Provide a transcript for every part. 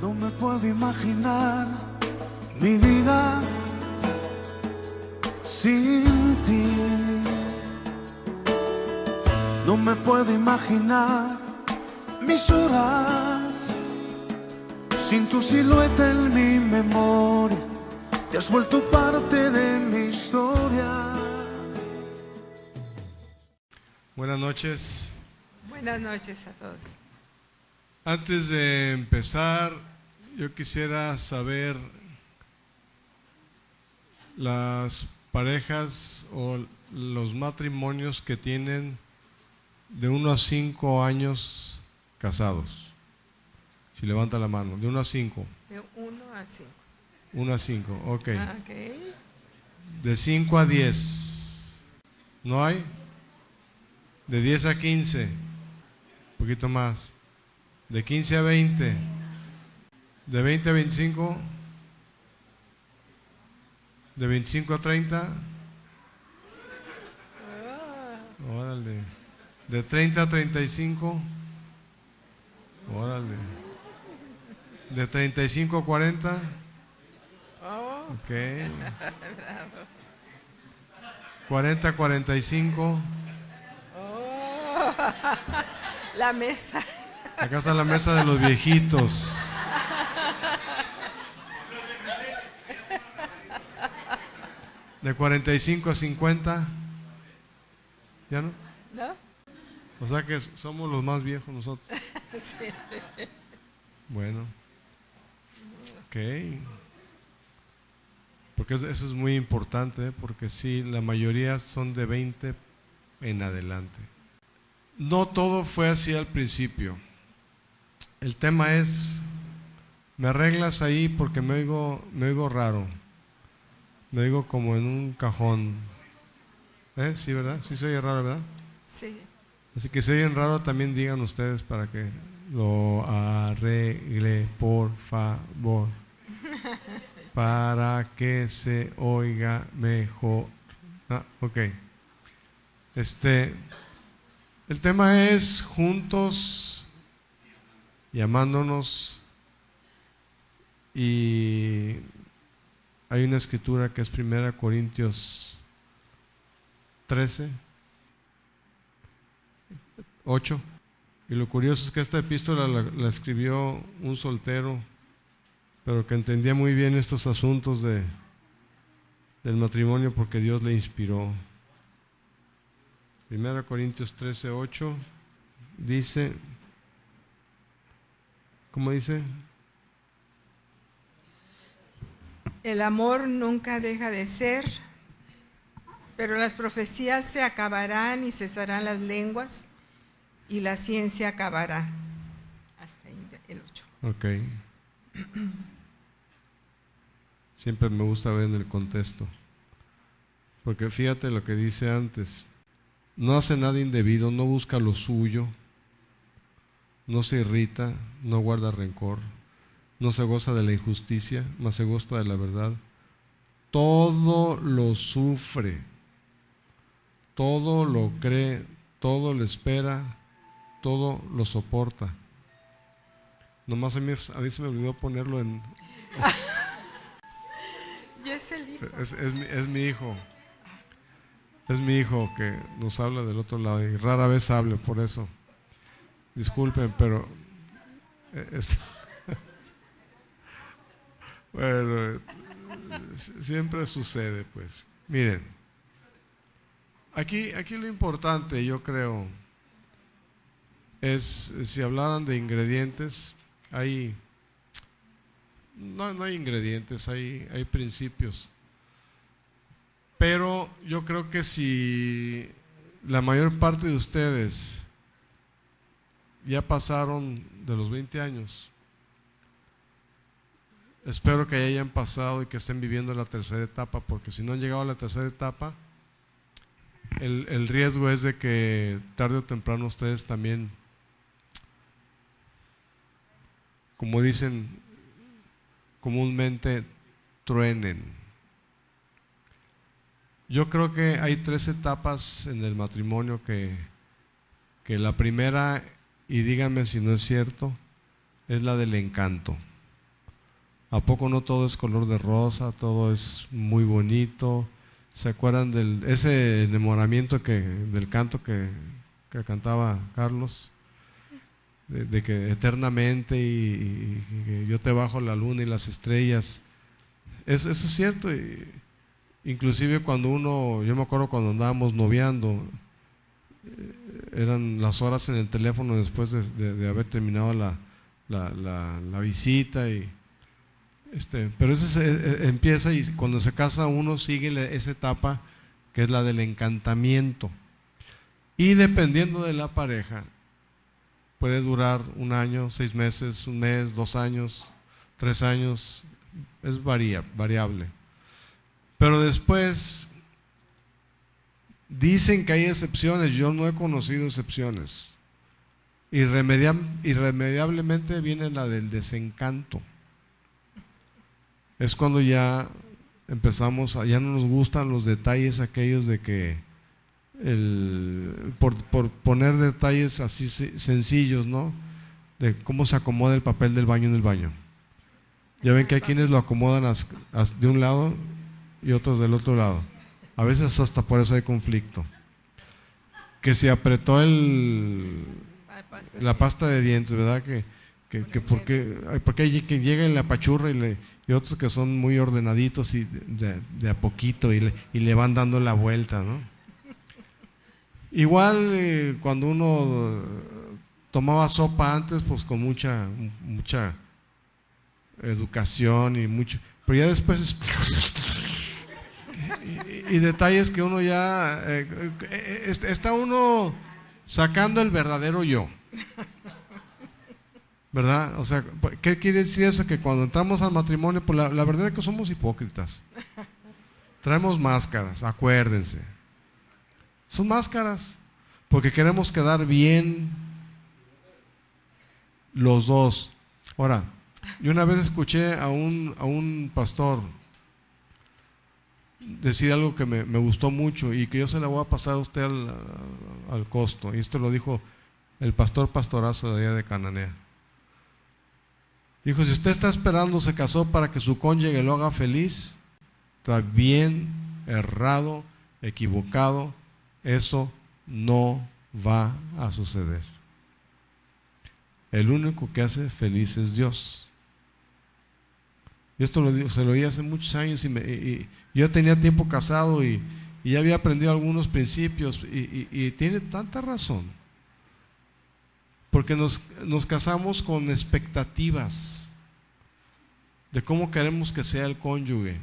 No me puedo imaginar mi vida sin ti. No me puedo imaginar mis horas sin tu silueta en mi memoria. Te has vuelto parte de mi historia. Buenas noches. Buenas noches a todos. Antes de empezar, yo quisiera saber las parejas o los matrimonios que tienen de 1 a 5 años casados. Si levanta la mano, de 1 a 5. De 1 a 5. 1 a 5, ok. Okay. De 5 a 10. ¿No hay? De 10 a 15. Un poquito más. De 15 a 20. De 20 a 25. De 25 a 30. Órale. De 30 a 35. Órale. De 35 a 40. Ok. 40 a 45. La mesa. Acá está la mesa de los viejitos. De 45 a 50. ¿Ya no? ¿No? O sea que somos los más viejos nosotros. Sí. Bueno. Ok. Porque eso es muy importante, porque sí, la mayoría son de 20 en adelante. No todo fue así al principio. El tema es, me arreglas ahí porque me oigo raro. Me oigo como en un cajón. Sí, ¿verdad? Sí se oye raro, ¿verdad? Sí. Así que si oyen raro también digan ustedes para que lo arregle, por favor. Para que se oiga mejor. Ok. El tema es juntos y amándonos. Y hay una escritura que es 1 Corintios 13, 8. Y lo curioso es que esta epístola la escribió un soltero, pero que entendía muy bien estos asuntos del matrimonio porque Dios le inspiró. 1 Corintios 13, 8 dice, ¿cómo dice? El amor nunca deja de ser, pero las profecías se acabarán y cesarán las lenguas y la ciencia acabará. Hasta ahí el 8. Ok. Siempre me gusta ver en el contexto. Porque fíjate lo que dice antes. No hace nada indebido, no busca lo suyo, no se irrita, no guarda rencor, no se goza de la injusticia, mas se goza de la verdad. Todo lo sufre, todo lo cree, todo lo espera, todo lo soporta. Nomás a mí se me olvidó ponerlo en... Y es el hijo. Es mi hijo. Es mi hijo que nos habla del otro lado y rara vez habla, por eso. Disculpen, pero... bueno, siempre sucede, pues. Miren, aquí lo importante, yo creo, es, si hablaran de ingredientes, no hay ingredientes, hay principios. Pero yo creo que si la mayor parte de ustedes ya pasaron de los 20 años, espero que hayan pasado y que estén viviendo la tercera etapa, porque si no han llegado a la tercera etapa, el riesgo es de que tarde o temprano ustedes también, como dicen comúnmente, truenen. Yo creo que hay 3 etapas en el matrimonio que la primera, y díganme si no es cierto, es la del encanto. ¿A poco no todo es color de rosa? Todo es muy bonito. ¿Se acuerdan de ese enamoramiento del canto que cantaba Carlos? De que eternamente y que yo te bajo la luna y las estrellas. Eso es cierto. Inclusive yo me acuerdo cuando andábamos noviando, eran las horas en el teléfono después de haber terminado la visita pero eso empieza, y cuando se casa uno sigue esa etapa que es la del encantamiento, y dependiendo de la pareja puede durar 1 año, 6 meses, 1 mes, 2 años, 3 años, es variable. Pero después dicen que hay excepciones. Yo no he conocido excepciones. Irremediablemente viene la del desencanto. Es cuando ya empezamos, ya no nos gustan los detalles aquellos de que por poner detalles así sencillos, ¿no? De cómo se acomoda el papel del baño en el baño. Ya ven que hay quienes lo acomodan de un lado y otros del otro lado. A veces hasta por eso hay conflicto. Que se apretó la pasta de dientes, ¿verdad? Porque hay quien llega en la pachurra y otros que son muy ordenaditos y de a poquito y le van dando la vuelta, ¿no? Igual cuando uno tomaba sopa antes, pues con mucha educación y mucho, pero ya después y detalles que uno ya está uno sacando el verdadero yo, ¿verdad? O sea, ¿qué quiere decir eso? Que cuando entramos al matrimonio, pues la verdad es que somos hipócritas, traemos máscaras, acuérdense, son máscaras, porque queremos quedar bien los dos. Ahora, yo una vez escuché a un pastor decir algo que me gustó mucho y que yo se la voy a pasar a usted al costo. Y esto lo dijo el pastorazo de allá de Cananea. Dijo: si usted está esperando, se casó para que su cónyuge lo haga feliz, está bien, errado, equivocado. Eso no va a suceder. El único que hace feliz es Dios. Y esto se lo oí hace muchos años y yo tenía tiempo casado y ya había aprendido algunos principios y tiene tanta razón. Porque nos casamos con expectativas de cómo queremos que sea el cónyuge.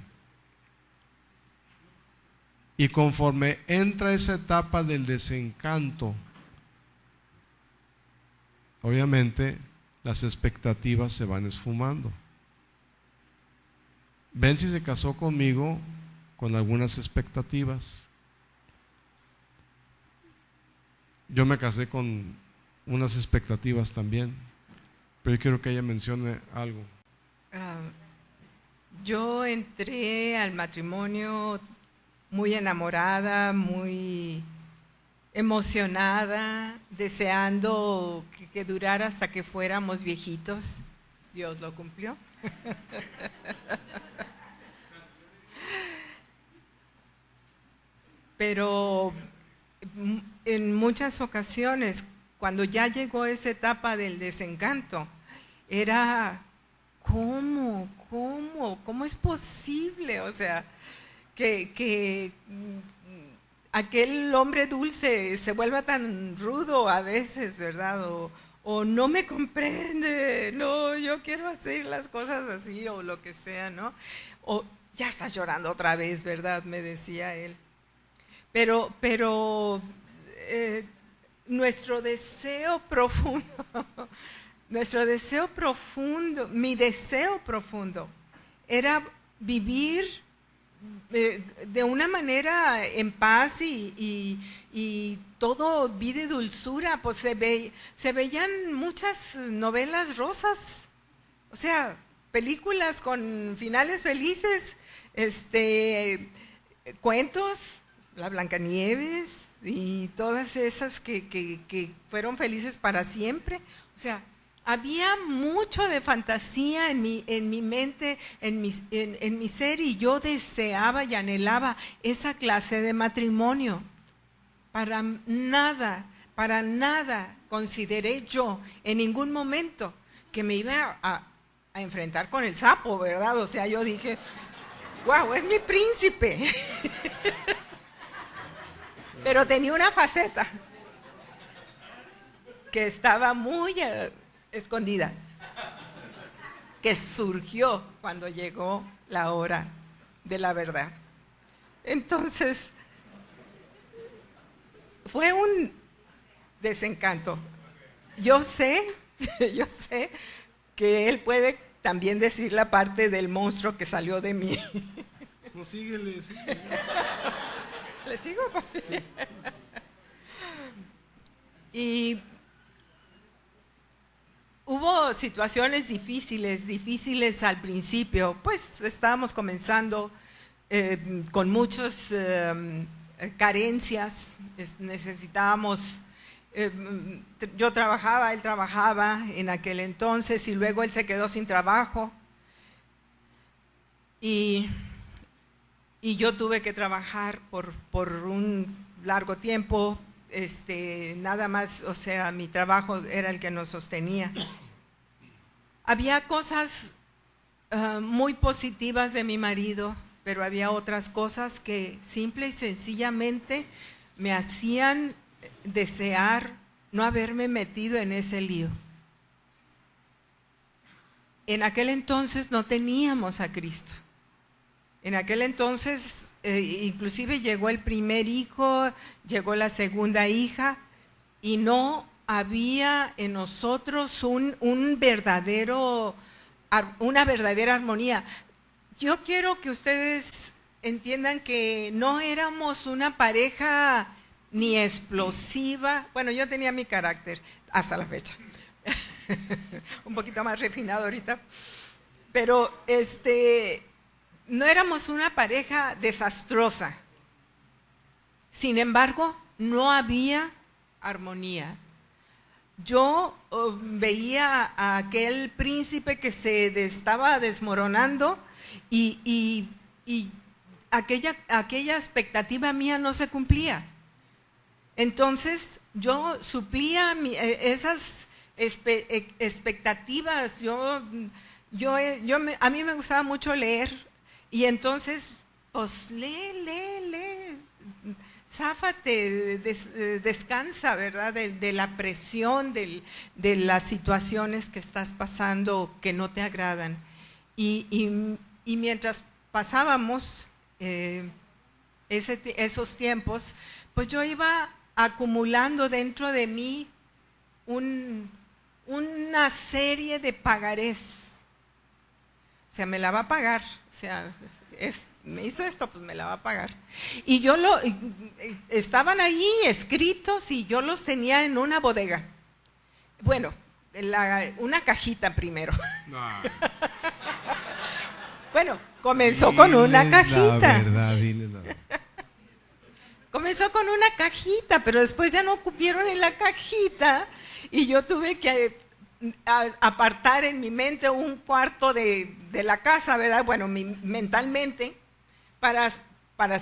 Y conforme entra esa etapa del desencanto, obviamente las expectativas se van esfumando. Benzi se casó conmigo con algunas expectativas. Yo me casé con unas expectativas también, pero yo quiero que ella mencione algo. Yo entré al matrimonio muy enamorada, muy emocionada, deseando que durara hasta que fuéramos viejitos. Dios lo cumplió. Pero en muchas ocasiones, cuando ya llegó esa etapa del desencanto, era ¿cómo es posible? O sea, que aquel hombre dulce se vuelva tan rudo a veces, ¿verdad? O no me comprende, no, yo quiero hacer las cosas así o lo que sea, ¿no? O ya estás llorando otra vez, ¿verdad? Me decía él. Pero nuestro deseo profundo, mi deseo profundo era vivir de una manera en paz y todo vida y dulzura. Pues se veían muchas novelas rosas, o sea, películas con finales felices, cuentos, la Blancanieves y todas esas que fueron felices para siempre. O sea, Había mucho de fantasía en mi mente, en mi ser, y yo deseaba y anhelaba esa clase de matrimonio. Para nada consideré yo en ningún momento que me iba a enfrentar con el sapo, ¿verdad? O sea, yo dije, wow, es mi príncipe. Pero tenía una faceta que estaba muy escondida, que surgió cuando llegó la hora de la verdad. Entonces, fue un desencanto. Yo sé que él puede también decir la parte del monstruo que salió de mí. No, síguele. ¿Le sigo? Y hubo situaciones difíciles al principio, pues estábamos comenzando con muchas carencias, necesitábamos, yo trabajaba, él trabajaba en aquel entonces y luego él se quedó sin trabajo y yo tuve que trabajar por un largo tiempo. Nada más, o sea, mi trabajo era el que nos sostenía. Había cosas muy positivas de mi marido, pero había otras cosas que simple y sencillamente me hacían desear no haberme metido en ese lío. En aquel entonces no teníamos a Cristo. En aquel entonces, inclusive llegó el primer hijo, llegó la segunda hija, y no había en nosotros una verdadera armonía. Yo quiero que ustedes entiendan que no éramos una pareja ni explosiva. Bueno, yo tenía mi carácter hasta la fecha, un poquito más refinado ahorita, pero no éramos una pareja desastrosa. Sin embargo, no había armonía. Yo veía a aquel príncipe que se estaba desmoronando y aquella expectativa mía no se cumplía. Entonces, yo suplía esas expectativas. A mí me gustaba mucho leer. Y entonces, pues lee, záfate, descansa, ¿verdad? De la presión, de las situaciones que estás pasando que no te agradan. Y mientras pasábamos esos tiempos, pues yo iba acumulando dentro de mí una serie de pagarés. O sea, me la va a pagar, o sea, me hizo esto, pues me la va a pagar. Y estaban ahí escritos y yo los tenía en una bodega. Bueno, una cajita primero. No. Bueno, comenzó con una cajita. La verdad, diles la verdad. Comenzó con una cajita, pero después ya no cupieron en la cajita y yo tuve que apartar en mi mente un cuarto de la casa, ¿verdad? Bueno, mentalmente, para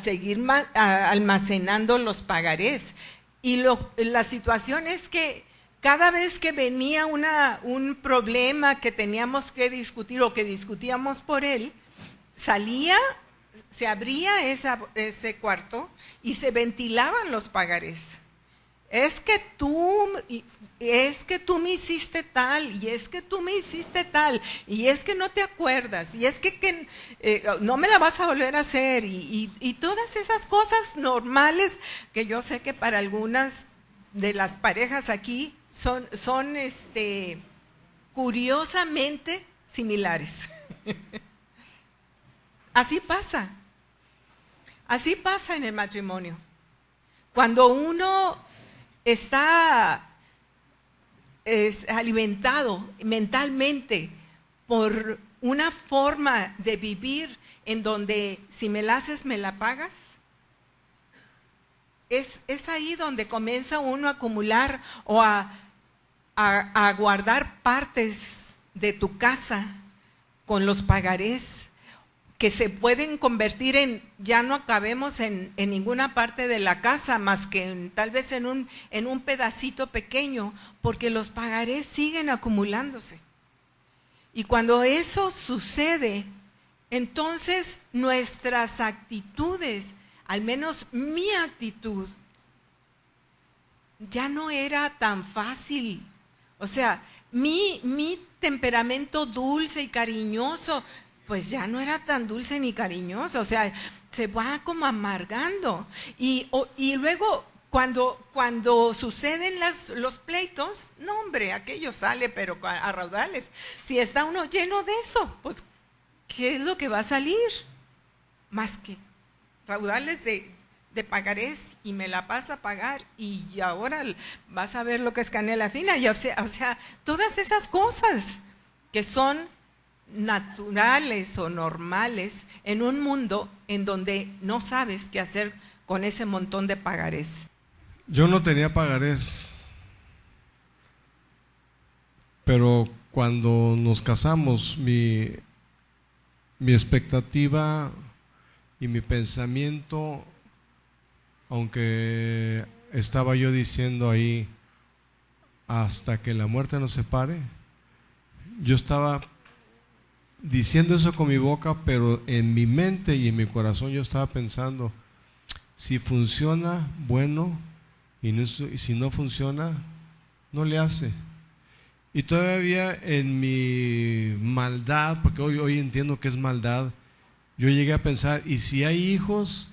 seguir almacenando los pagarés. Y la situación es que cada vez que venía un problema que teníamos que discutir o que discutíamos por él, se abría ese cuarto y se ventilaban los pagarés. Es que tú me hiciste tal, y es que tú me hiciste tal, y es que no te acuerdas, y es que no me la vas a volver a hacer, y todas esas cosas normales que yo sé que para algunas de las parejas aquí son curiosamente similares. Así pasa en el matrimonio. Cuando uno está alimentado mentalmente por una forma de vivir en donde si me la haces, me la pagas, es ahí donde comienza uno a acumular o a a guardar partes de tu casa con los pagarés que se pueden convertir en, ya no acabemos en ninguna parte de la casa más que tal vez en un pedacito pequeño, porque los pagarés siguen acumulándose. Y cuando eso sucede, entonces nuestras actitudes, al menos mi actitud, ya no era tan fácil. O sea, mi temperamento dulce y cariñoso, pues ya no era tan dulce ni cariñoso. O sea, se va como amargando. Y luego, cuando suceden los pleitos, no hombre, aquello sale pero a raudales. Si está uno lleno de eso, pues ¿qué es lo que va a salir? Más que raudales de pagarés, y me la pasa a pagar, y ahora vas a ver lo que es canela fina. Y o sea, todas esas cosas que son naturales o normales en un mundo en donde no sabes qué hacer con ese montón de pagarés. Yo no tenía pagarés, pero cuando nos casamos, mi expectativa y mi pensamiento, aunque estaba yo diciendo ahí, hasta que la muerte nos separe, yo estaba diciendo eso con mi boca, pero en mi mente y en mi corazón yo estaba pensando, si funciona, bueno, y si no funciona, no le hace. Y todavía en mi maldad, porque hoy entiendo que es maldad, yo llegué a pensar, ¿y si hay hijos?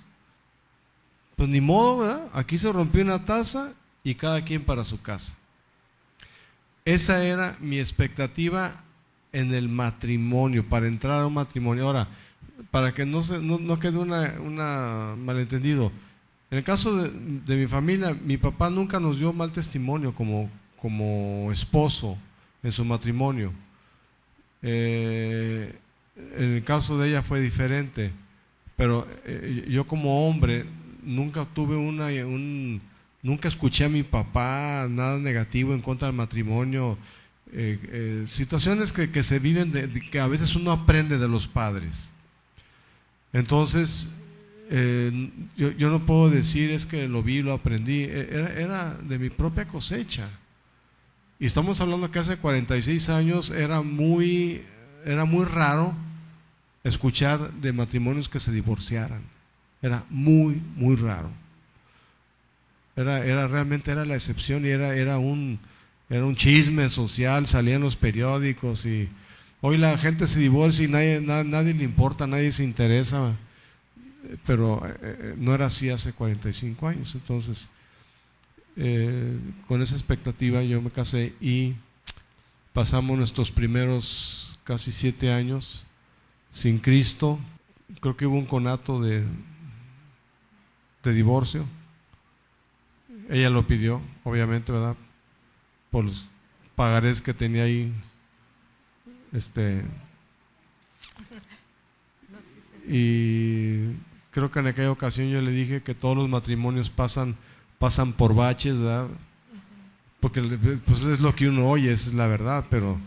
Pues ni modo, ¿verdad? Aquí se rompió una taza y cada quien para su casa. Esa era mi expectativa en el matrimonio, para entrar a un matrimonio. Ahora, para que no quede una malentendido, en el caso de mi familia, mi papá nunca nos dio mal testimonio como esposo en su matrimonio. En el caso de ella fue diferente, pero yo como hombre nunca tuve nunca escuché a mi papá nada negativo en contra del matrimonio. Situaciones que se viven, que a veces uno aprende de los padres. Entonces, yo no puedo decir es que lo vi, lo aprendí, era de mi propia cosecha. Y estamos hablando que hace 46 años era muy raro escuchar de matrimonios que se divorciaran. Era muy, muy raro. Realmente era la excepción, y era un chisme social, salía en los periódicos, y hoy la gente se divorcia y nadie le importa, nadie se interesa, pero no era así hace 45 años. Entonces, con esa expectativa yo me casé y pasamos nuestros primeros casi 7 años sin Cristo. Creo que hubo un conato de divorcio. Ella lo pidió, obviamente, ¿verdad? Por los pagarés que tenía ahí. Y creo que en aquella ocasión yo le dije que todos los matrimonios pasan por baches, ¿verdad? Porque pues es lo que uno oye, esa es la verdad, pero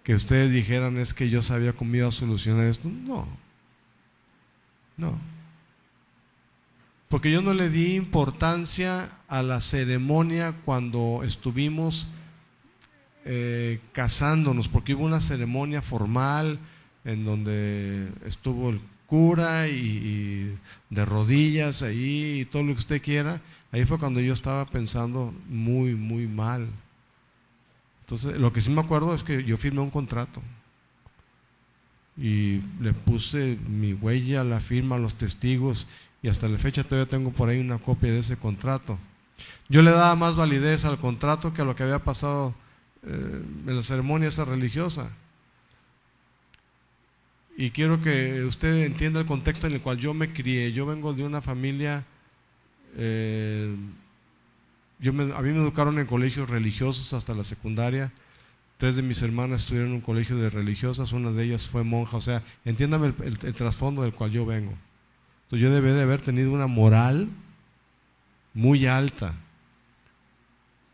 que ustedes dijeran es que yo sabía cómo iba a solucionar esto, no. Porque yo no le di importancia a la ceremonia cuando estuvimos casándonos, porque hubo una ceremonia formal en donde estuvo el cura y de rodillas ahí y todo lo que usted quiera. Ahí fue cuando yo estaba pensando muy, muy mal. Entonces, lo que sí me acuerdo es que yo firmé un contrato y le puse mi huella, la firma, los testigos, y hasta la fecha todavía tengo por ahí una copia de ese contrato. Yo le daba más validez al contrato que a lo que había pasado en la ceremonia esa religiosa. Y quiero que usted entienda el contexto en el cual yo me crié. Yo vengo de una familia, a mí me educaron en colegios religiosos hasta la secundaria. 3 de mis hermanas estudiaron en un colegio de religiosas, una de ellas fue monja. O sea, entiéndame el trasfondo del cual yo vengo. Entonces yo debí de haber tenido una moral muy alta,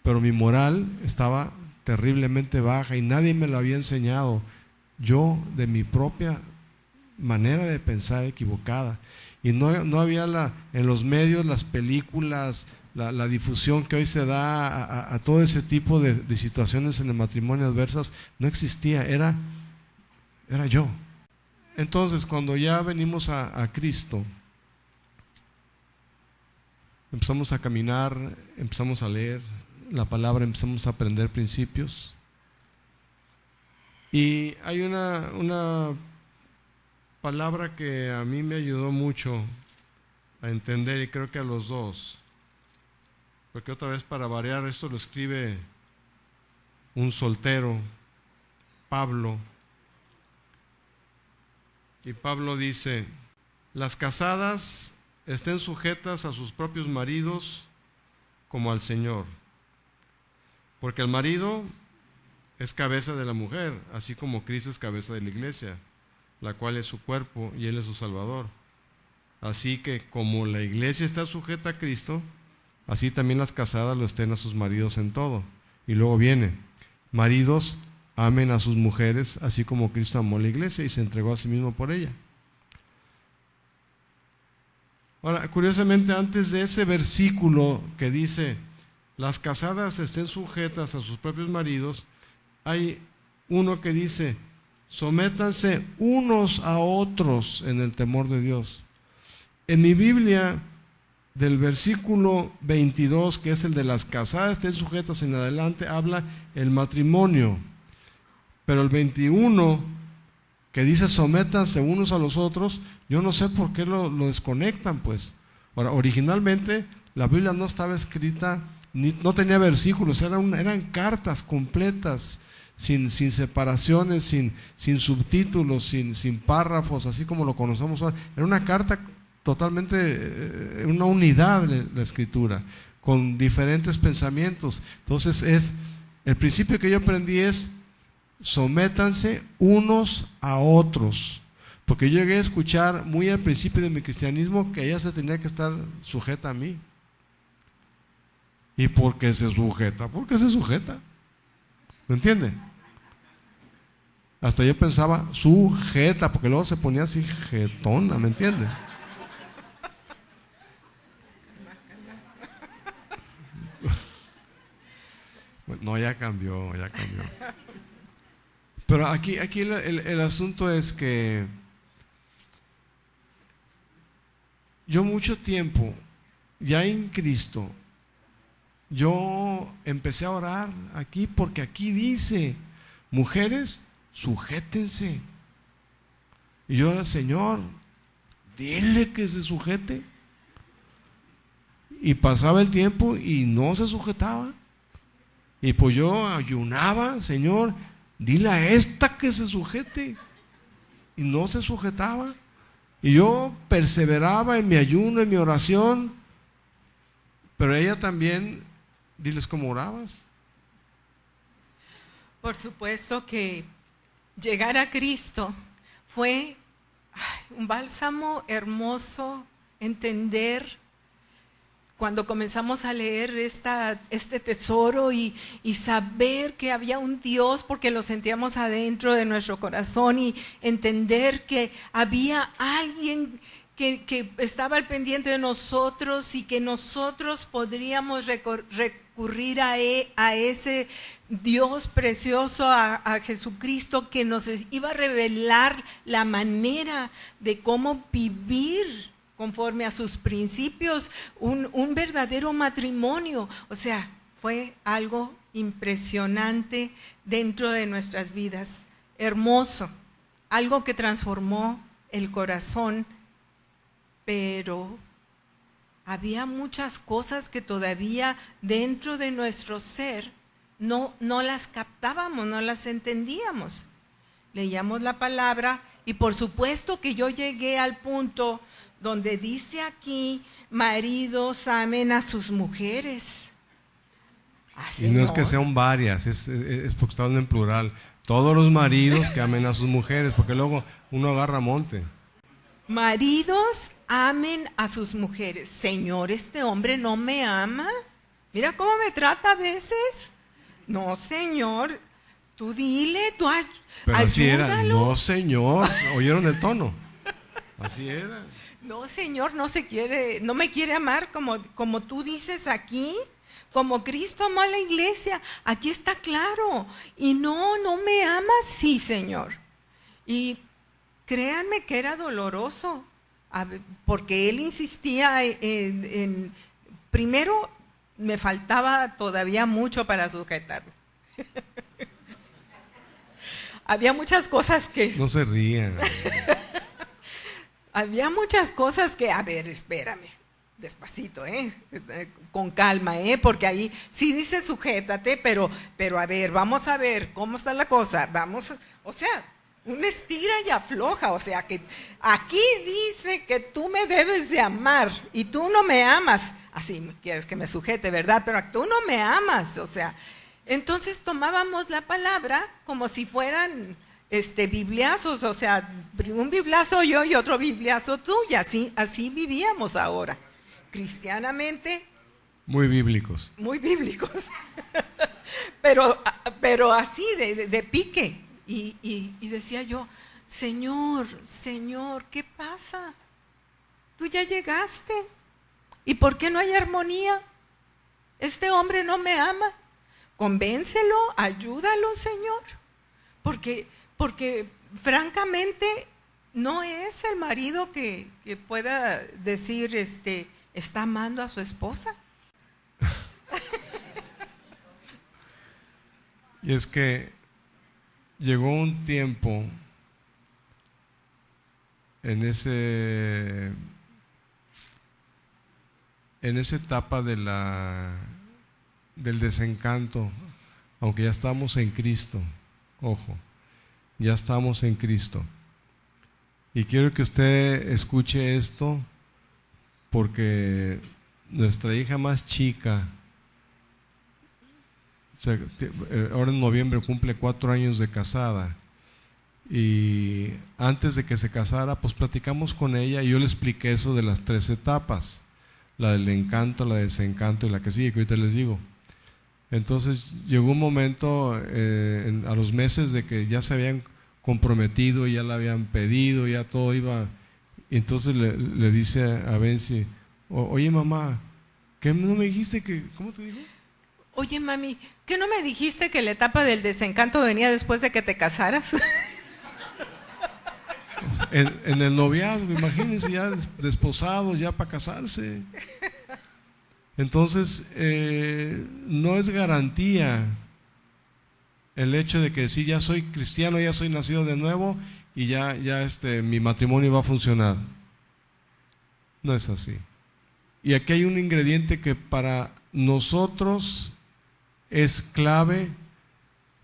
pero mi moral estaba terriblemente baja y nadie me lo había enseñado. Yo, de mi propia manera de pensar equivocada. Y no había en los medios, las películas, la difusión que hoy se da a todo ese tipo de situaciones en el matrimonio adversas, no existía, era yo. Entonces, cuando ya venimos a Cristo, empezamos a caminar, empezamos a leer la palabra, empezamos a aprender principios. Y hay una palabra que a mí me ayudó mucho a entender, y creo que a los dos, porque otra vez, para variar, esto lo escribe un soltero, Pablo. Y Pablo dice: las casadas estén sujetas a sus propios maridos como al Señor, porque el marido es cabeza de la mujer, así como Cristo es cabeza de la iglesia, la cual es su cuerpo y Él es su Salvador. Así que como la iglesia está sujeta a Cristo, así también las casadas lo estén a sus maridos en todo. Y luego viene: maridos, amen a sus mujeres, así como Cristo amó a la iglesia y se entregó a sí mismo por ella. Ahora, curiosamente, antes de ese versículo que dice las casadas estén sujetas a sus propios maridos, hay uno que dice: sométanse unos a otros en el temor de Dios. En mi Biblia, del versículo 22, que es el de las casadas estén sujetas en adelante, habla el matrimonio. Pero el 21, que dice sométanse unos a los otros, yo no sé por qué lo desconectan, pues. Ahora, originalmente la Biblia no estaba escrita, no tenía versículos, eran cartas completas, sin separaciones, sin subtítulos, sin párrafos, así como lo conocemos ahora. Era una carta totalmente, una unidad la escritura, con diferentes pensamientos. Entonces el principio que yo aprendí es: sométanse unos a otros, porque yo llegué a escuchar muy al principio de mi cristianismo que ella se tenía que estar sujeta a mí. ¿Y por qué se sujeta? ¿Por qué se sujeta? ¿Me entiende? Hasta yo pensaba sujeta, porque luego se ponía así jetona, ¿me entiende? No, ya cambió. Pero aquí el asunto es que yo mucho tiempo, ya en Cristo, yo empecé a orar aquí, porque aquí dice: mujeres, sujétense. Y yo: Señor, dile que se sujete. Y pasaba el tiempo y no se sujetaba. Y pues yo ayunaba: Señor, dile a esta que se sujete. Y no se sujetaba. Y yo perseveraba en mi ayuno, en mi oración. Pero ella también, diles cómo orabas. Por supuesto que llegar a Cristo fue un bálsamo hermoso, entender cuando comenzamos a leer este tesoro y saber que había un Dios, porque lo sentíamos adentro de nuestro corazón, y entender que había alguien que estaba al pendiente de nosotros y que nosotros podríamos recurrir a ese Dios precioso, a Jesucristo, que nos iba a revelar la manera de cómo vivir conforme a sus principios, un verdadero matrimonio. O sea, fue algo impresionante dentro de nuestras vidas, hermoso, algo que transformó el corazón, pero había muchas cosas que todavía dentro de nuestro ser no las captábamos, no las entendíamos. Leíamos la palabra y por supuesto que yo llegué al punto donde dice aquí: maridos, amen a sus mujeres. Y no es que sean varias, es porque está hablando en plural. Todos los maridos que amen a sus mujeres, porque luego uno agarra monte. Maridos, amen a sus mujeres. Señor, este hombre no me ama. Mira cómo me trata a veces. No, señor, tú dile, tú Pero así era, ayúdalo. no señor, ¿oyeron el tono? Así era. No, señor, no me quiere amar como tú dices aquí, como Cristo amó a la iglesia. Aquí está claro. Y no me amas, sí, señor. Y créanme que era doloroso, porque él insistía primero, me faltaba todavía mucho para sujetarme. Había muchas cosas que... No se rían. Había muchas cosas que, a ver, espérame, despacito, con calma, porque ahí sí dice sujétate, pero a ver, vamos a ver cómo está la cosa, o sea, un estira y afloja, o sea, que aquí dice que tú me debes de amar y tú no me amas, así quieres que me sujete, ¿verdad? Pero tú no me amas, o sea, entonces tomábamos la palabra como si fueran bibliazos, o sea, un bibliazo yo y otro bibliazo tú, y así vivíamos ahora, cristianamente. Muy bíblicos. Muy bíblicos, pero así, de pique, y decía yo, Señor, ¿qué pasa? Tú ya llegaste, ¿y por qué no hay armonía? Este hombre no me ama, convéncelo, ayúdalo, Señor, porque francamente no es el marido que pueda decir, está amando a su esposa. Y es que llegó un tiempo en esa etapa del desencanto, aunque ya estamos en Cristo, ojo, ya estamos en Cristo. Y quiero que usted escuche esto porque nuestra hija más chica, ahora en noviembre cumple 4 años de casada, y antes de que se casara pues platicamos con ella y yo le expliqué eso de las 3 etapas, la del encanto, la del desencanto y la que sigue, que ahorita les digo. Entonces llegó un momento a los meses de que ya se habían comprometido, ya la habían pedido, ya todo iba, y entonces le dice a Benzi, oye mamá, ¿qué no me dijiste que, cómo te dijo? Oye mami, ¿qué no me dijiste que la etapa del desencanto venía después de que te casaras? En el noviazgo, imagínense, ya desposados, ya para casarse. Entonces, no es garantía el hecho de que si ya soy cristiano, ya soy nacido de nuevo y ya mi matrimonio va a funcionar. No es así. Y aquí hay un ingrediente que para nosotros es clave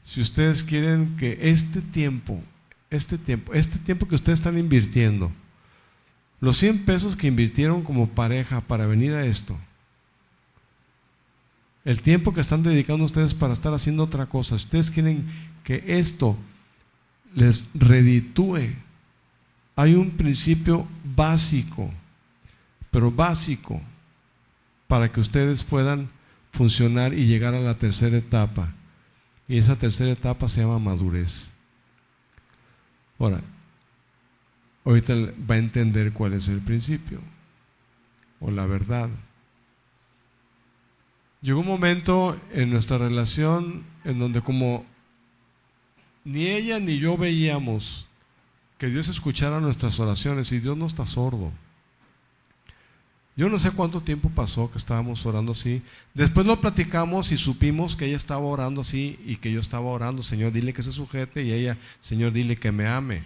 si ustedes quieren que este tiempo que ustedes están invirtiendo, los 100 pesos que invirtieron como pareja para venir a esto, el tiempo que están dedicando ustedes para estar haciendo otra cosa, si ustedes quieren que esto les reditúe, hay un principio básico, pero básico, para que ustedes puedan funcionar y llegar a la tercera etapa. Y esa tercera etapa se llama madurez. Ahora, ahorita va a entender cuál es el principio o la verdad. Llegó un momento en nuestra relación en donde como ni ella ni yo veíamos que Dios escuchara nuestras oraciones, y Dios no está sordo. Yo no sé cuánto tiempo pasó que estábamos orando así. Después lo platicamos y supimos que ella estaba orando así y que yo estaba orando, Señor, dile que se sujete, y ella, Señor, dile que me ame.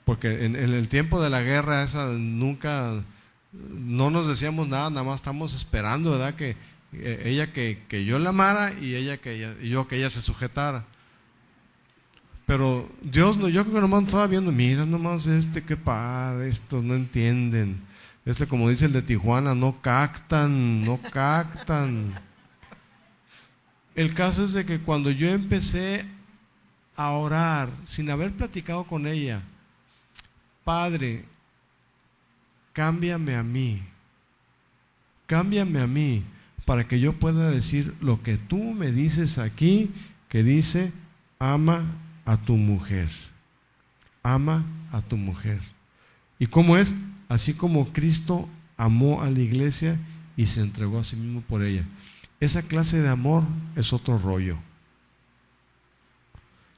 Porque en el tiempo de la guerra esa nunca, no nos decíamos nada más estamos esperando, ¿verdad? Que ella que yo la amara y yo que ella se sujetara. Pero Dios, yo creo que nomás estaba viendo, mira nomás qué padre, estos no entienden. Como dice el de Tijuana, no captan. El caso es de que cuando yo empecé a orar, sin haber platicado con ella, Padre, cámbiame a mí, para que yo pueda decir lo que tú me dices aquí, que dice, ama a tu mujer. Ama a tu mujer. ¿Y cómo es? Así como Cristo amó a la iglesia y se entregó a sí mismo por ella. Esa clase de amor es otro rollo.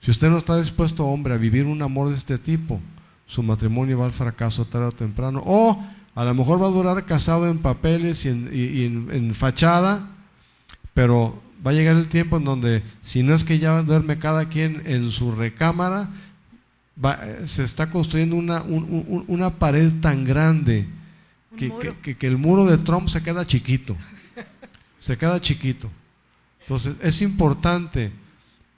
Si usted no está dispuesto, hombre, a vivir un amor de este tipo, su matrimonio va al fracaso tarde o temprano. O a lo mejor va a durar casado en papeles y en fachada, pero va a llegar el tiempo en donde, si no es que ya duerme cada quien en su recámara, se está construyendo una pared tan grande que el muro de Trump se queda chiquito. Se queda chiquito. Entonces es importante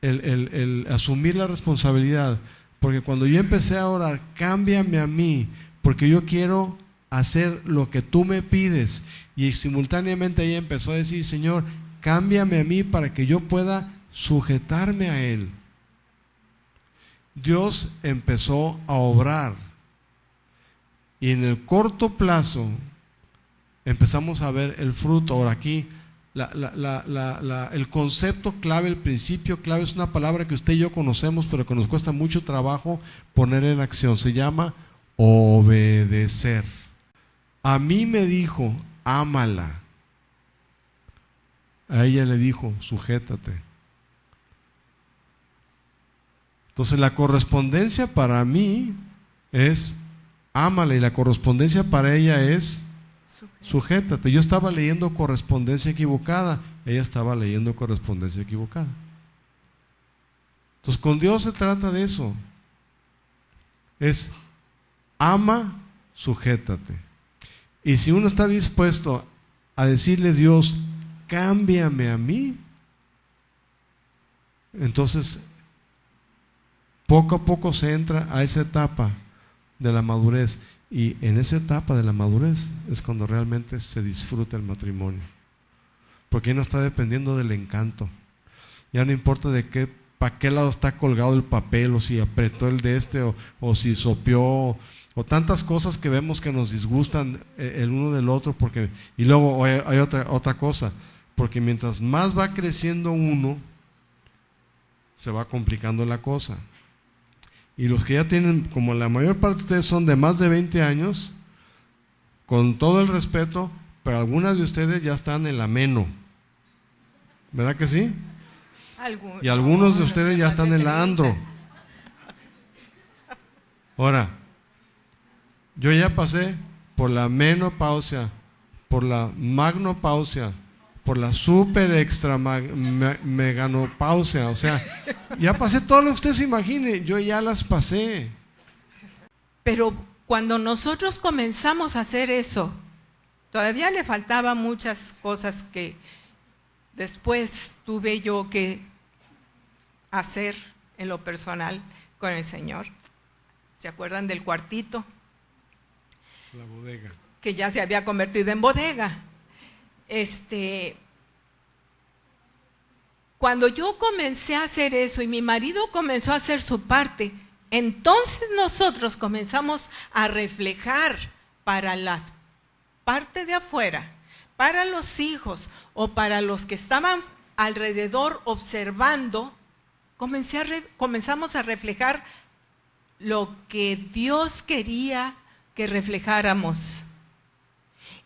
el asumir la responsabilidad, porque cuando yo empecé a orar, cámbiame a mí, porque yo quiero hacer lo que tú me pides, y simultáneamente ella empezó a decir, Señor, cámbiame a mí para que yo pueda sujetarme a Él. Dios empezó a obrar, y en el corto plazo empezamos a ver el fruto. Ahora aquí el concepto clave, el principio clave, es una palabra que usted y yo conocemos, pero que nos cuesta mucho trabajo poner en acción. Se llama obedecer. A mí me dijo, ámala. A ella le dijo, sujétate. Entonces la correspondencia para mí es ámala, y la correspondencia para ella es sujétate. Yo estaba leyendo correspondencia equivocada, ella estaba leyendo correspondencia equivocada. Entonces con Dios se trata de eso. Es ama, sujétate. Y si uno está dispuesto a decirle a Dios, cámbiame a mí, entonces poco a poco se entra a esa etapa de la madurez. Y en esa etapa de la madurez es cuando realmente se disfruta el matrimonio, porque ya no está dependiendo del encanto. Ya no importa de qué, para qué lado está colgado el papel, o si apretó el de este, o si sopeó, o tantas cosas que vemos que nos disgustan el uno del otro. Y luego hay otra cosa, porque mientras más va creciendo uno, se va complicando la cosa. Y los que ya tienen, como la mayor parte de ustedes son de más de 20 años, con todo el respeto, pero algunas de ustedes ya están en la meno, ¿verdad que sí? Y algunos de ustedes ya están en la andro. Ahora, yo ya pasé por la menopausia, por la magnopausia, por la super extra meganopausia. O sea, ya pasé todo lo que usted se imagine, yo ya las pasé. Pero cuando nosotros comenzamos a hacer eso, todavía le faltaban muchas cosas que después tuve yo que hacer en lo personal con el Señor. ¿Se acuerdan del cuartito? La bodega. Que ya se había convertido en bodega. Cuando yo comencé a hacer eso y mi marido comenzó a hacer su parte, entonces nosotros comenzamos a reflejar para la parte de afuera, para los hijos o para los que estaban alrededor observando, comenzamos a reflejar lo que Dios quería que reflejáramos.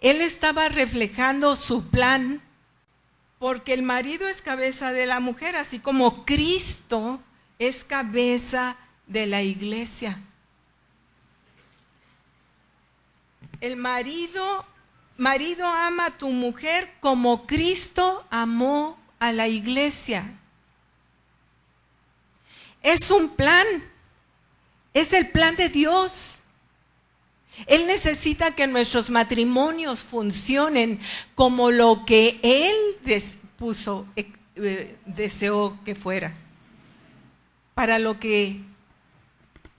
Él estaba reflejando su plan, porque el marido es cabeza de la mujer, así como Cristo es cabeza de la iglesia. El marido ama a tu mujer como Cristo amó a la iglesia. Es un plan, es el plan de Dios. Él necesita que nuestros matrimonios funcionen como lo que Él deseó que fuera, para lo que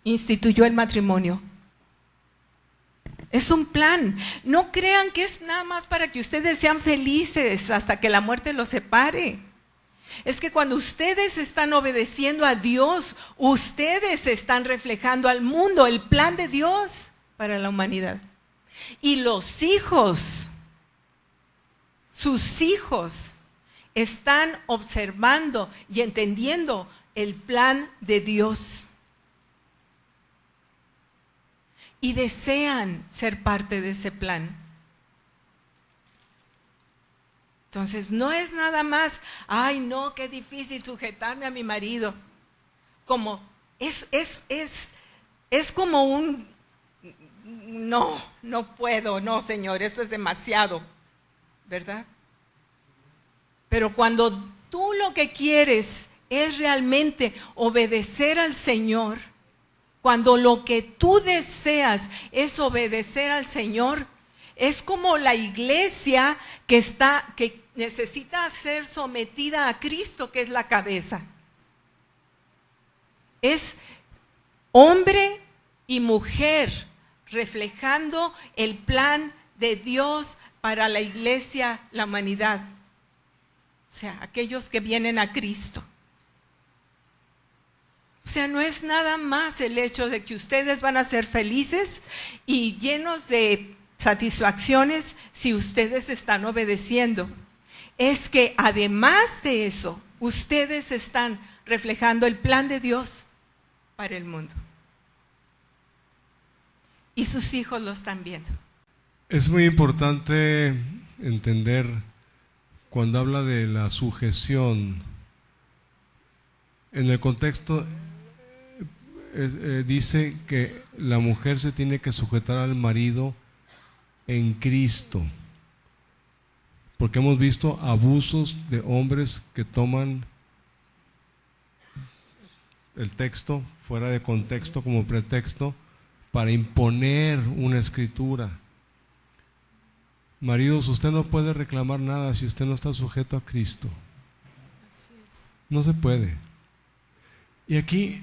instituyó el matrimonio. Es un plan. No crean que es nada más para que ustedes sean felices hasta que la muerte los separe. Es que cuando ustedes están obedeciendo a Dios, ustedes están reflejando al mundo el plan de Dios para la humanidad. Y los hijos sus hijos están observando y entendiendo el plan de Dios y desean ser parte de ese plan. Entonces no es nada más, ay no, qué difícil sujetarme a mi marido. Como es como un, no puedo, no Señor, esto es demasiado, ¿verdad? Pero cuando tú lo que quieres es realmente obedecer al Señor, cuando lo que tú deseas es obedecer al Señor, es como la iglesia que necesita ser sometida a Cristo, que es la cabeza. Es hombre y mujer reflejando el plan de Dios para la iglesia, la humanidad. O sea, aquellos que vienen a Cristo. O sea, no es nada más el hecho de que ustedes van a ser felices y llenos de satisfacciones si ustedes están obedeciendo. Es que además de eso, ustedes están reflejando el plan de Dios para el mundo. Y sus hijos lo están viendo. Es muy importante entender cuando habla de la sujeción, en el contexto dice que la mujer se tiene que sujetar al marido en Cristo, porque hemos visto abusos de hombres que toman el texto fuera de contexto como pretexto para imponer una escritura. Maridos, usted no puede reclamar nada si usted no está sujeto a Cristo. No se puede. Y aquí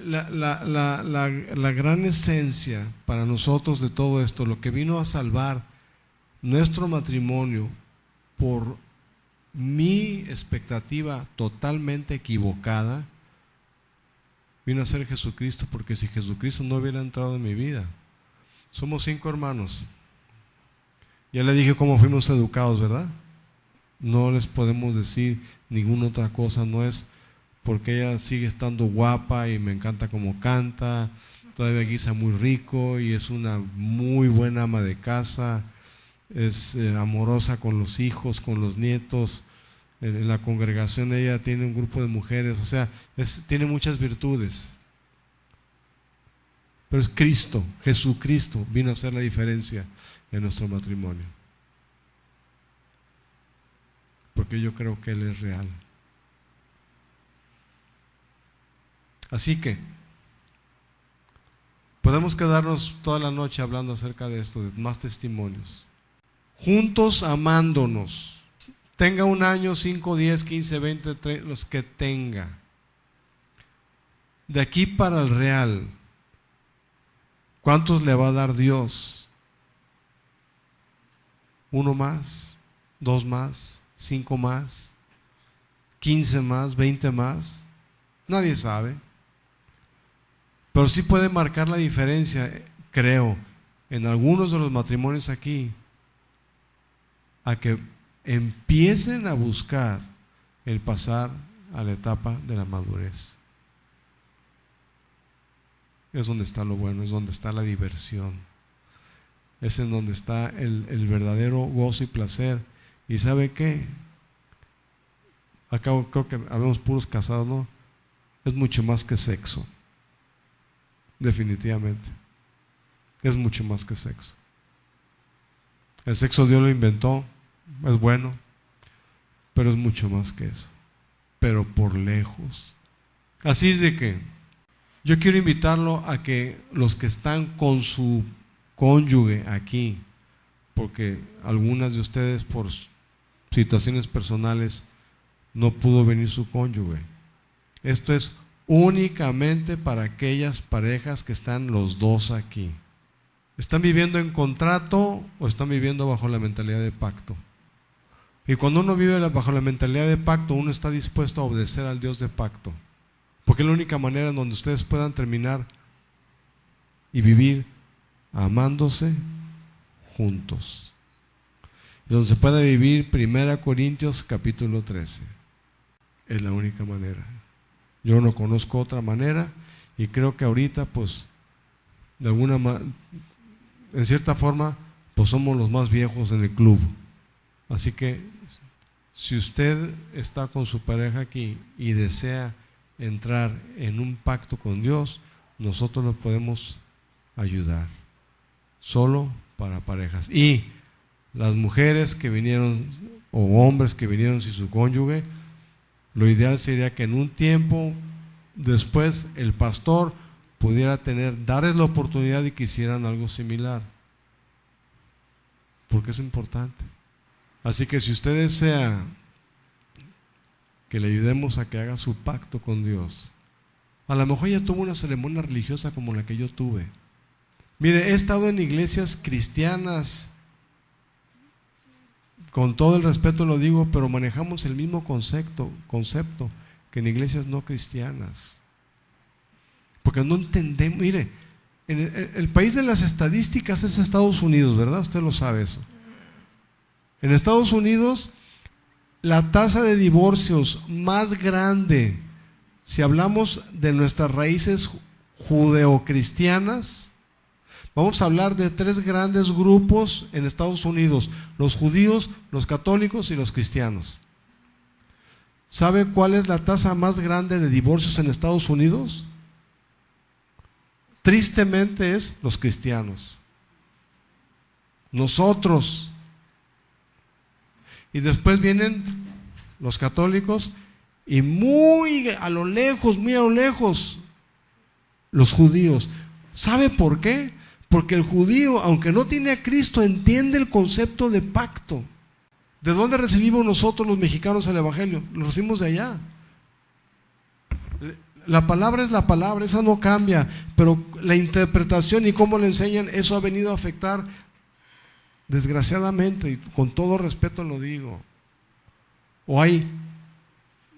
la gran esencia para nosotros de todo esto, lo que vino a salvar nuestro matrimonio por mi expectativa totalmente equivocada, vino a ser Jesucristo, porque si Jesucristo no hubiera entrado en mi vida, somos 5 hermanos. Ya le dije cómo fuimos educados, ¿verdad? No les podemos decir ninguna otra cosa, no es porque ella sigue estando guapa y me encanta cómo canta, todavía guisa muy rico y es una muy buena ama de casa, es amorosa con los hijos, con los nietos. En la congregación ella tiene un grupo de mujeres, o sea, tiene muchas virtudes. Pero es Cristo, Jesucristo vino a hacer la diferencia en nuestro matrimonio. Porque yo creo que Él es real. Así que podemos quedarnos toda la noche hablando acerca de esto, de más testimonios. Juntos amándonos. Tenga 1 año, 5, 10, 15, 20, 30, los que tenga. De aquí para el real, ¿cuántos le va a dar Dios? 1 más, 2 más, 5 más, 15 más, 20 más. Nadie sabe. Pero sí puede marcar la diferencia, creo, en algunos de los matrimonios aquí, a que empiecen a buscar el pasar a la etapa de la madurez. Es donde está lo bueno, es donde está la diversión, es en donde está el verdadero gozo y placer. ¿Y sabe qué? Acá creo que habemos puros casados, ¿no? Es mucho más que sexo. Definitivamente. Es mucho más que sexo. El sexo Dios lo inventó, es bueno, pero es mucho más que eso. Pero por lejos. Así es de que yo quiero invitarlo a que los que están con su cónyuge aquí, porque algunas de ustedes por situaciones personales no pudo venir su cónyuge. Esto es únicamente para aquellas parejas que están los dos aquí. ¿Están viviendo en contrato o están viviendo bajo la mentalidad de pacto? Y cuando uno vive bajo la mentalidad de pacto, uno está dispuesto a obedecer al Dios de pacto, porque es la única manera en donde ustedes puedan terminar y vivir amándose juntos. donde se pueda vivir 1 Corintios capítulo 13. Es la única manera. Yo no conozco otra manera y creo que ahorita pues de en cierta forma pues somos los más viejos en el club. Así que si usted está con su pareja aquí y desea entrar en un pacto con Dios, nosotros lo podemos ayudar. Solo para parejas. Y las mujeres que vinieron o hombres que vinieron sin su cónyuge, lo ideal sería que en un tiempo después el pastor pudiera darles la oportunidad de que hicieran algo similar, porque es importante. Así que si usted desea que le ayudemos a que haga su pacto con Dios, a lo mejor ya tuvo una ceremonia religiosa como la que yo tuve. Mire, he estado en iglesias cristianas, con todo el respeto lo digo, pero manejamos el mismo concepto que en iglesias no cristianas. Porque no entendemos. Mire, el país de las estadísticas es Estados Unidos, ¿verdad? Usted lo sabe eso. En Estados Unidos, la tasa de divorcios más grande, si hablamos de nuestras raíces judeocristianas, vamos a hablar de 3 grandes grupos en Estados Unidos: los judíos, los católicos y los cristianos. ¿Sabe cuál es la tasa más grande de divorcios en Estados Unidos? Tristemente es los cristianos. Nosotros. Y después vienen los católicos y muy a lo lejos, los judíos. ¿Sabe por qué? Porque el judío, aunque no tiene a Cristo, entiende el concepto de pacto. ¿De dónde recibimos nosotros los mexicanos el evangelio? Lo recibimos de allá. La palabra es la palabra, esa no cambia, pero la interpretación y cómo le enseñan, eso ha venido a afectar, desgraciadamente, y con todo respeto lo digo. O hay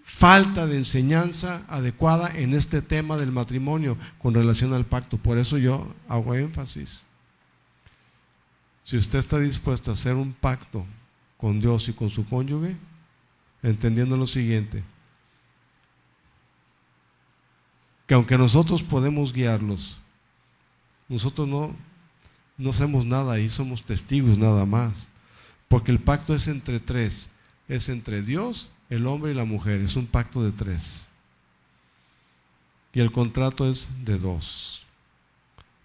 falta de enseñanza adecuada en este tema del matrimonio con relación al pacto. Por eso yo hago énfasis. Si usted está dispuesto a hacer un pacto con Dios y con su cónyuge, entendiendo lo siguiente: que aunque nosotros podemos guiarlos, nosotros no hacemos nada ahí, somos testigos nada más. Porque el pacto es entre 3, es entre Dios, el hombre y la mujer, es un pacto de 3. Y el contrato es de 2.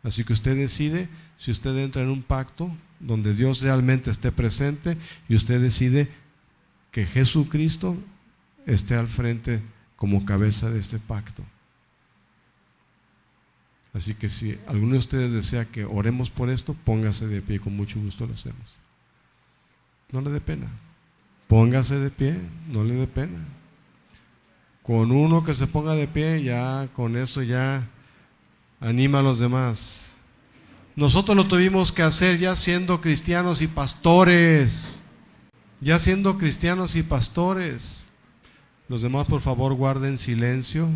Así que usted decide si usted entra en un pacto donde Dios realmente esté presente, y usted decide que Jesucristo esté al frente como cabeza de este pacto. Así que si alguno de ustedes desea que oremos por esto, póngase de pie, con mucho gusto lo hacemos. No le dé pena. Póngase de pie, no le dé pena. Con uno que se ponga de pie, ya con eso ya anima a los demás. Nosotros lo tuvimos que hacer ya siendo cristianos y pastores. Ya siendo cristianos y pastores. Los demás, por favor, guarden silencio.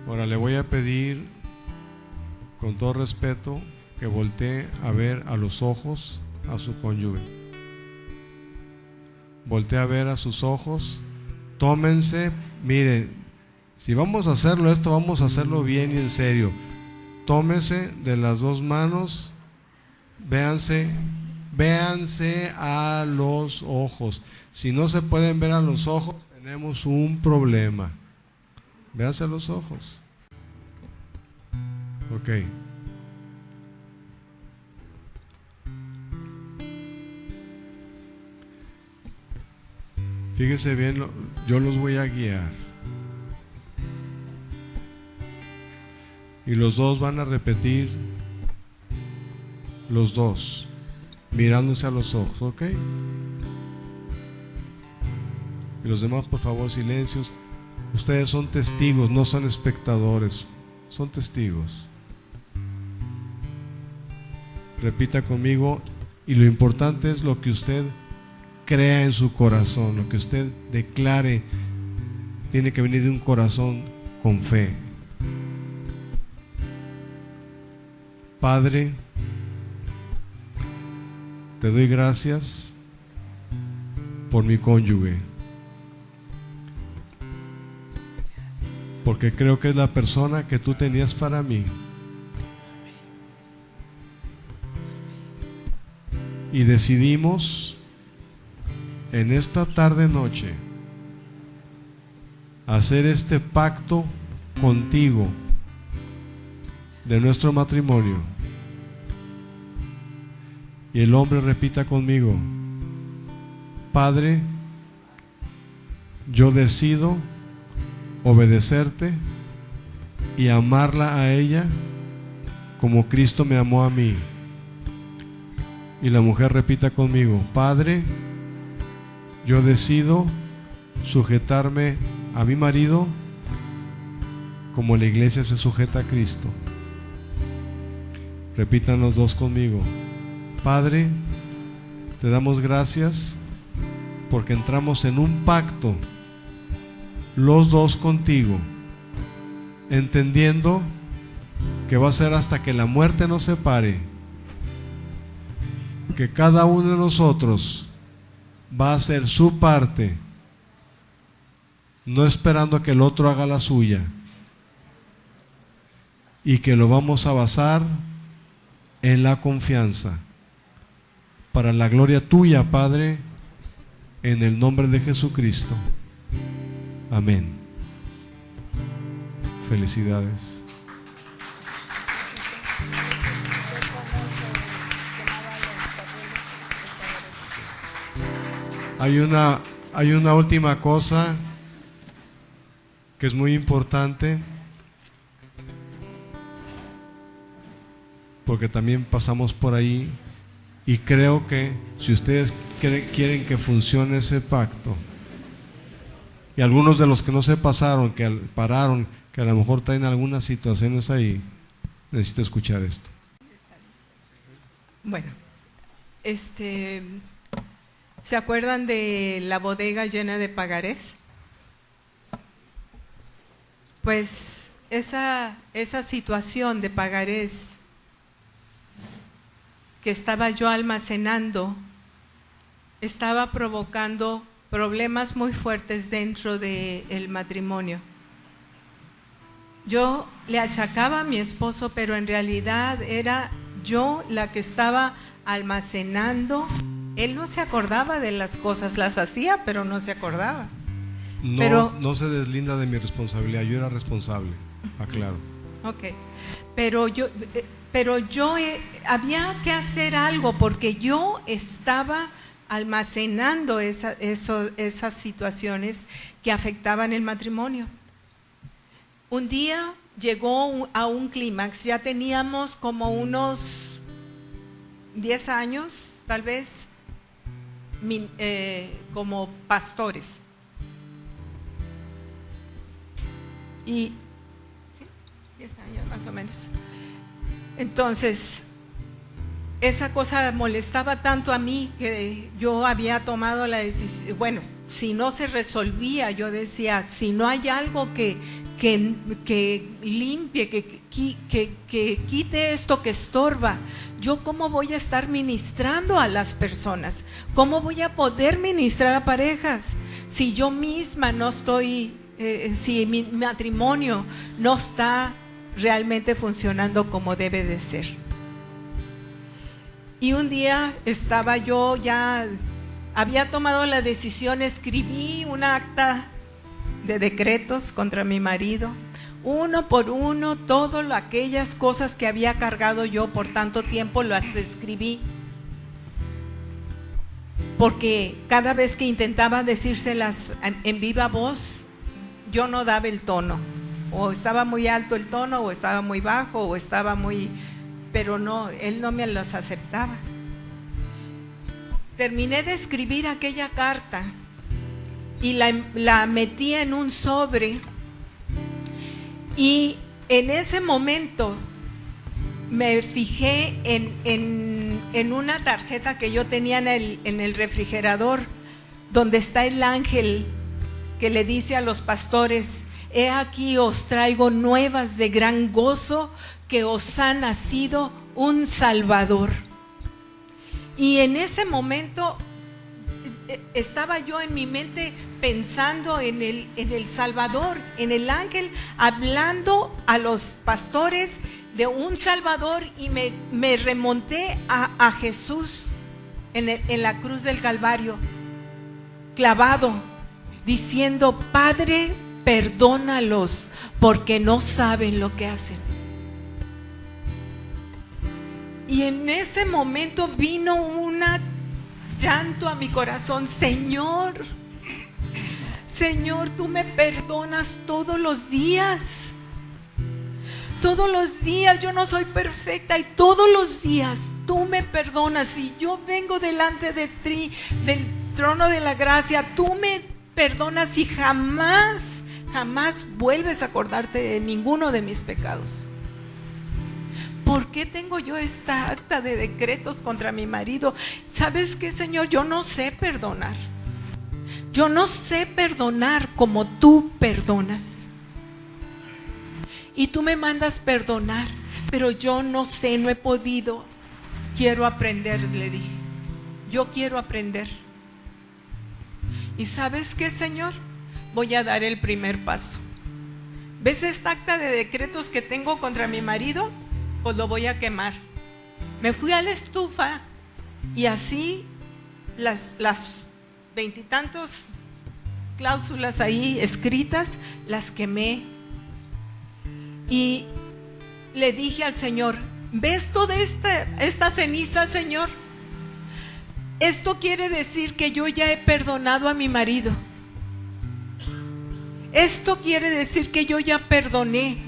Ahora le voy a pedir, con todo respeto, que voltee a ver a los ojos a su cónyuge. Voltee a ver a sus ojos. Tómense, miren, si vamos a hacerlo esto, vamos a hacerlo bien y en serio. Tómense de las 2 manos, véanse a los ojos. Si no se pueden ver a los ojos, tenemos un problema. Véanse a los ojos. Ok. Fíjense bien, yo los voy a guiar. Y los 2 van a repetir, los 2, mirándose a los ojos, ¿ok? Y los demás, por favor, silencios. Ustedes son testigos, no son espectadores, son testigos. Repita conmigo, y lo importante es lo que usted crea en su corazón, lo que usted declare, tiene que venir de un corazón con fe. Padre, te doy gracias por mi cónyuge, porque creo que es la persona que tú tenías para mí. Y decidimos en esta tarde noche hacer este pacto contigo de nuestro matrimonio. Y el hombre repita conmigo: Padre, yo decido obedecerte y amarla a ella como Cristo me amó a mí. Y la mujer repita conmigo: Padre, yo decido sujetarme a mi marido como la iglesia se sujeta a Cristo. Repitan los dos conmigo: Padre, te damos gracias porque entramos en un pacto los dos contigo, entendiendo que va a ser hasta que la muerte nos separe, que cada uno de nosotros va a hacer su parte, no esperando a que el otro haga la suya, y que lo vamos a basar en la confianza, para la gloria tuya, Padre, en el nombre de Jesucristo. Amén. Felicidades. Hay una última cosa que es muy importante, porque también pasamos por ahí, y creo que si ustedes quieren que funcione ese pacto, y algunos de los que no se pasaron, que pararon, que a lo mejor traen algunas situaciones ahí, necesito escuchar esto. Bueno, ¿se acuerdan de la bodega llena de pagarés? Pues esa situación de pagarés que estaba yo almacenando estaba provocando problemas muy fuertes dentro del matrimonio. Yo le achacaba a mi esposo, pero en realidad era yo la que estaba almacenando. Él no se acordaba de las cosas, las hacía, pero no se acordaba. No se deslinda de mi responsabilidad, yo era responsable, aclaro. Ok, pero yo había que hacer algo porque yo estaba almacenando esas situaciones que afectaban el matrimonio. Un día llegó a un clímax, ya teníamos como unos 10 años, tal vez, como pastores. Y ¿sí? 10 años más o menos. Entonces, esa cosa molestaba tanto a mí que yo había tomado la decisión. Bueno, si no se resolvía, yo decía, si no hay algo que limpie, que quite esto que estorba, ¿yo cómo voy a estar ministrando a las personas? ¿Cómo voy a poder ministrar a parejas si yo misma no estoy, si mi matrimonio no está realmente funcionando como debe de ser? Y un día estaba yo, ya había tomado la decisión, escribí un acta de decretos contra mi marido, uno por uno, todas aquellas cosas que había cargado yo por tanto tiempo las escribí, porque cada vez que intentaba decírselas en viva voz, yo no daba el tono, o estaba muy alto el tono, o estaba muy bajo, o estaba muy, pero no, él no me las aceptaba. Terminé de escribir aquella carta y la metí en un sobre, y en ese momento me fijé en una tarjeta que yo tenía en el refrigerador, donde está el ángel que le dice a los pastores: he aquí os traigo nuevas de gran gozo, que os ha nacido un Salvador. Y en ese momento estaba yo en mi mente pensando en el Salvador, en el ángel, hablando a los pastores de un Salvador, y me remonté a Jesús en la cruz del Calvario, clavado, diciendo: Padre, perdónalos, porque no saben lo que hacen. Y en ese momento vino un llanto a mi corazón: Señor, tú me perdonas todos los días. Todos los días, yo no soy perfecta, y todos los días tú me perdonas. Y yo vengo delante de ti, del trono de la gracia, tú me perdonas y jamás vuelves a acordarte de ninguno de mis pecados. ¿Por qué tengo yo esta acta de decretos contra mi marido? ¿Sabes qué, Señor? Yo no sé perdonar. Yo no sé perdonar como tú perdonas. Y tú me mandas perdonar, pero yo no sé, no he podido. Quiero aprender, le dije. Yo quiero aprender. ¿Y sabes qué, Señor? Voy a dar el primer paso. ¿Ves esta acta de decretos que tengo contra mi marido? Pues lo voy a quemar. Me fui a la estufa y así las 20 y tantos cláusulas ahí escritas, las quemé. Y le dije al Señor: ¿ves toda esta ceniza, Señor? Esto quiere decir que yo ya he perdonado a mi marido. Esto quiere decir que yo ya perdoné.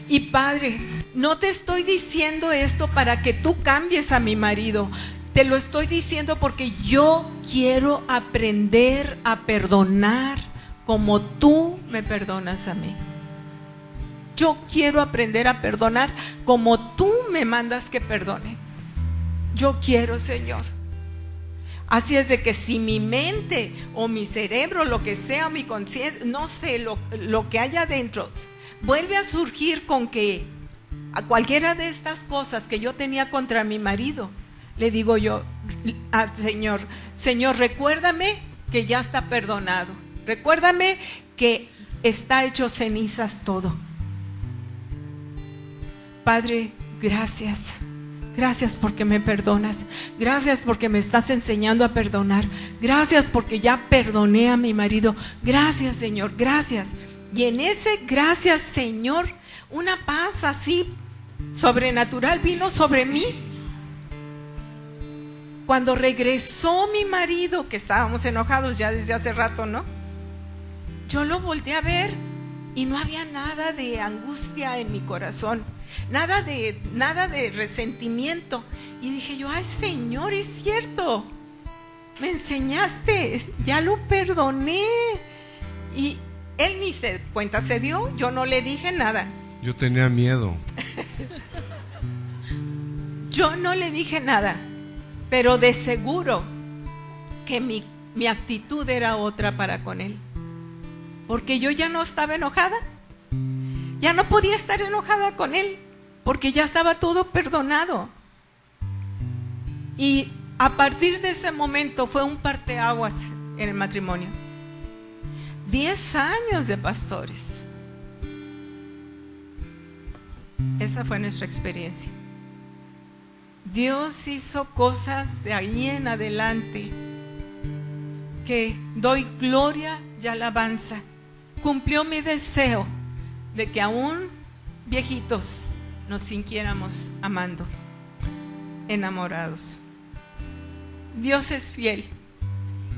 Y Padre, no te estoy diciendo esto para que tú cambies a mi marido. Te lo estoy diciendo porque yo quiero aprender a perdonar como tú me perdonas a mí. Yo quiero aprender a perdonar como tú me mandas que perdone. Yo quiero, Señor. Así es de que si mi mente o mi cerebro, lo que sea, mi conciencia, no sé, lo que haya adentro, vuelve a surgir con que a cualquiera de estas cosas que yo tenía contra mi marido, le digo yo al Señor: Señor, recuérdame que ya está perdonado. Recuérdame que está hecho cenizas todo. Padre, gracias. Gracias porque me perdonas. Gracias porque me estás enseñando a perdonar. Gracias porque ya perdoné a mi marido. Gracias, Señor, gracias. Y en ese gracias, Señor, una paz así sobrenatural vino sobre mí. Cuando regresó mi marido, que estábamos enojados ya desde hace rato, ¿no? Yo lo volteé a ver y no había nada de angustia en mi corazón. Nada de resentimiento. Y dije yo: ay, Señor, es cierto, me enseñaste, ya lo perdoné. Y él ni cuenta se dio. Yo no le dije nada. Yo tenía miedo. Yo no le dije nada, pero de seguro que mi actitud era otra para con él, porque yo ya no estaba enojada. Ya no podía estar enojada con él, porque ya estaba todo perdonado. Y a partir de ese momento fue un parteaguas en el matrimonio. 10 años de pastores. Esa fue nuestra experiencia. Dios hizo cosas de ahí en adelante que doy gloria y alabanza. Cumplió mi deseo de que aún viejitos nos siguiéramos amando, enamorados. Dios es fiel.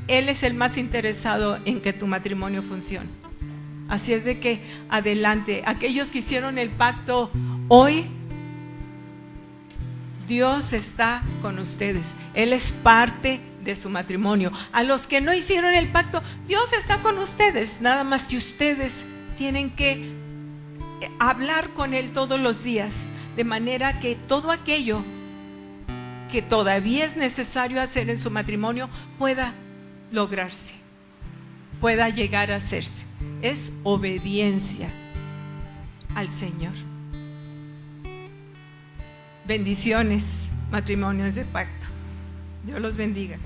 Él es el más interesado en que tu matrimonio funcione. Así es de que adelante, aquellos que hicieron el pacto hoy, Dios está con ustedes. Él es parte de su matrimonio. A los que no hicieron el pacto, Dios está con ustedes. Nada más que ustedes tienen que hablar con Él todos los días, de manera que todo aquello que todavía es necesario hacer en su matrimonio pueda lograrse, pueda llegar a hacerse. Es obediencia al Señor. Bendiciones, matrimonios de pacto. Dios los bendiga.